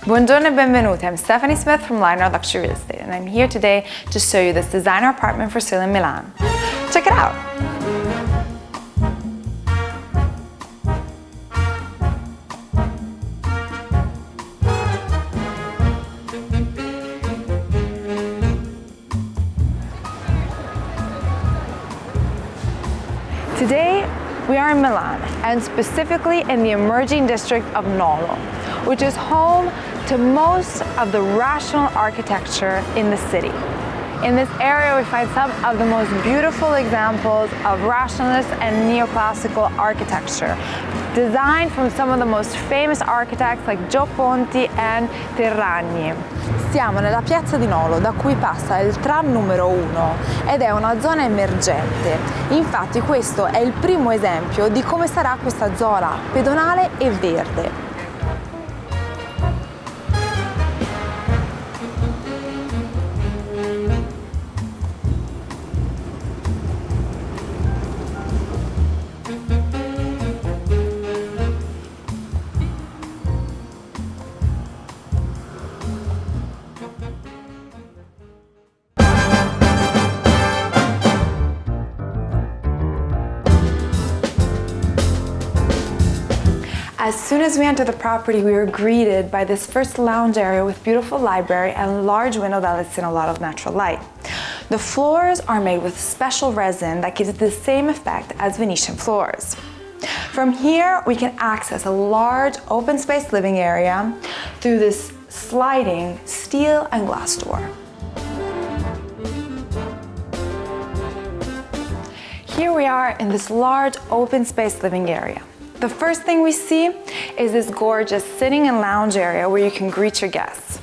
Buongiorno e benvenuti. I'm Stefanie Smith from Lionard Luxury Real Estate, and I'm here today to show you this designer apartment for sale in Milan. Check it out. Today, we are in Milan, and specifically in the emerging district of NoLo, which is home to most of the rational architecture in the city. In this area, we find some of the most beautiful examples of rationalist and neoclassical architecture, designed from some of the most famous architects like Gio Ponti and Terragni. Siamo nella piazza di Nolo, da cui passa il tram numero 1 ed è una zona emergente. Infatti questo è il primo esempio di come sarà questa zona pedonale e verde. As soon as we enter the property, we were greeted by this first lounge area with beautiful library and a large window that lets in a lot of natural light. The floors are made with special resin that gives it the same effect as Venetian floors. From here, we can access a large open space living area through this sliding steel and glass door. Here we are in this large open space living area. The first thing we see is this gorgeous sitting and lounge area where you can greet your guests.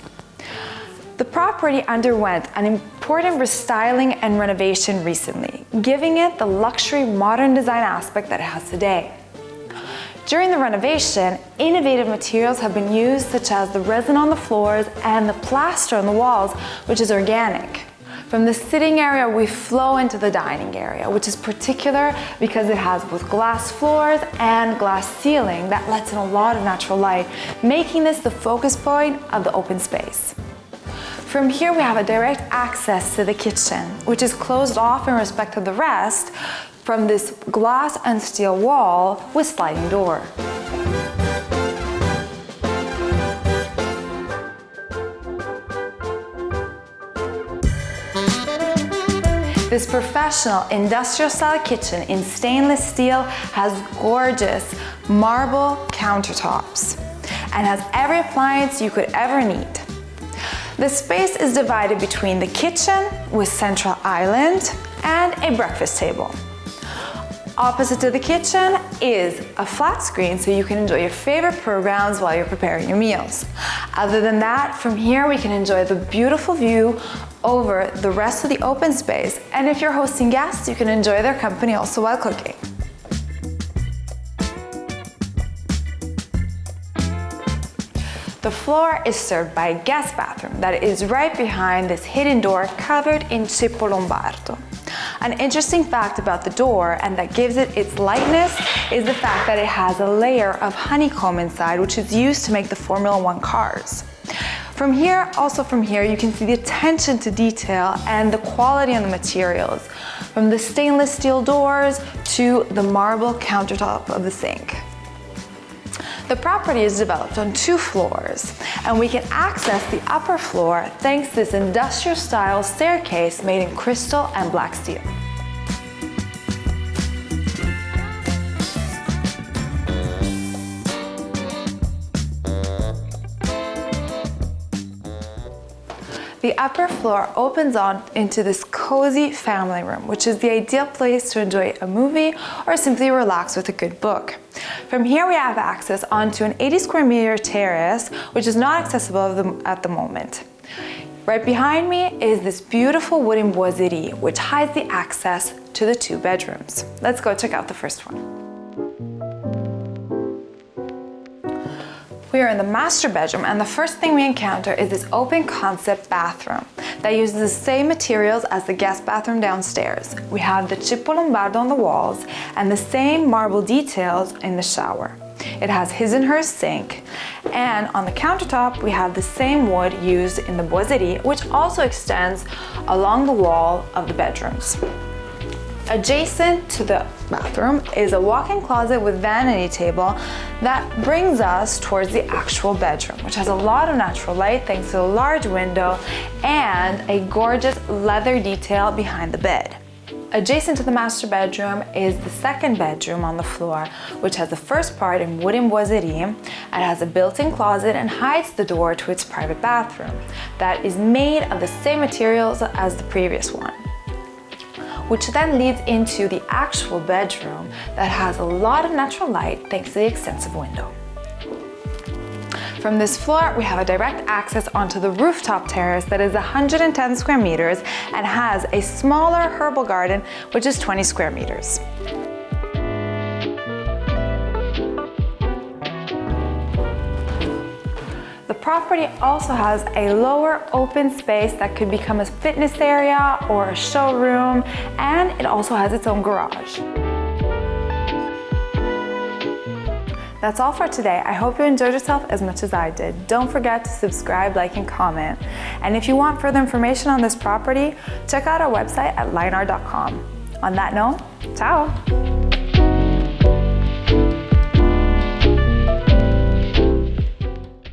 The property underwent an important restyling and renovation recently, giving it the luxury modern design aspect that it has today. During the renovation, innovative materials have been used, such as the resin on the floors and the plaster on the walls, which is organic. From the sitting area, we flow into the dining area, which is particular because it has both glass floors and glass ceiling that lets in a lot of natural light, making this the focus point of the open space. From here, we have a direct access to the kitchen, which is closed off in respect of the rest from this glass and steel wall with sliding door. This professional industrial-style kitchen in stainless steel has gorgeous marble countertops and has every appliance you could ever need. The space is divided between the kitchen with central island and a breakfast table. Opposite to the kitchen is a flat screen so you can enjoy your favorite programs while you're preparing your meals. Other than that, from here we can enjoy the beautiful view over the rest of the open space, and if you're hosting guests, you can enjoy their company also while cooking. The floor is served by a guest bathroom that is right behind this hidden door covered in cippo lombardo. An interesting fact about the door, and that gives it its lightness, is the fact that it has a layer of honeycomb inside, which is used to make the Formula One cars. From here, you can see the attention to detail and the quality of the materials, from the stainless steel doors to the marble countertop of the sink. The property is developed on 2 floors, and we can access the upper floor thanks to this industrial-style staircase made in crystal and black steel. The upper floor opens on into this cozy family room, which is the ideal place to enjoy a movie or simply relax with a good book. From here we have access onto an 80 square meter terrace, which is not accessible at the moment. Right behind me is this beautiful wooden boiserie, which hides the access to the 2 bedrooms. Let's go check out the first one. We are in the master bedroom, and the first thing we encounter is this open concept bathroom that uses the same materials as the guest bathroom downstairs. We have the cippo lombardo on the walls and the same marble details in the shower. It has his and her sink, and on the countertop we have the same wood used in the boiserie, which also extends along the wall of the bedrooms. Adjacent to the bathroom is a walk-in closet with vanity table that brings us towards the actual bedroom, which has a lot of natural light thanks to a large window and a gorgeous leather detail behind the bed. Adjacent to the master bedroom is the second bedroom on the floor, which has the first part in wooden boiserie. It has a built-in closet and hides the door to its private bathroom that is made of the same materials as the previous one, which then leads into the actual bedroom that has a lot of natural light thanks to the extensive window. From this floor, we have a direct access onto the rooftop terrace that is 110 square meters and has a smaller herbal garden, which is 20 square meters. The property also has a lower open space that could become a fitness area or a showroom, and it also has its own garage. That's all for today. I hope you enjoyed yourself as much as I did. Don't forget to subscribe, like, and comment. And if you want further information on this property, check out our website at Lionard.com. On that note, ciao!